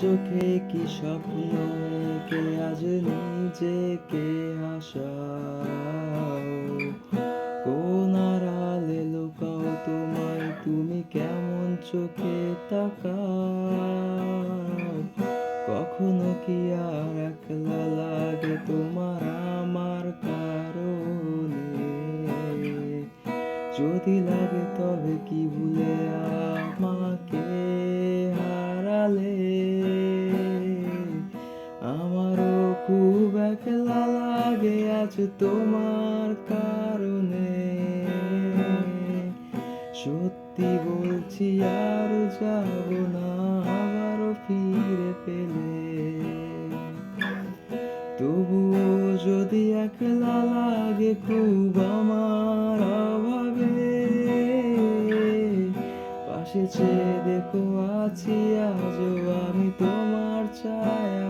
চোখে কি স্বপ্ন এঁকে আজ নিজেকে হাসাও? কোন আড়ালে লুকাও তোমায়, তুমি কেমন চোখে তাকাও? কখনো কি আর একলা লাগে তোমার আমার কারণে? যদি লাগে তবে কি ভুলে আমাকে হারালে? আমারও খুব একলা লাগে আজ তোমার কারণে। সত্যি বলছি আর যাব না আবারও ফিরে পেলে। তবুও যদি একলা লাগে খুব আমার অভাবে, পাশে চেয়ে দেখো আছি আজও আমি তোমার ছায়া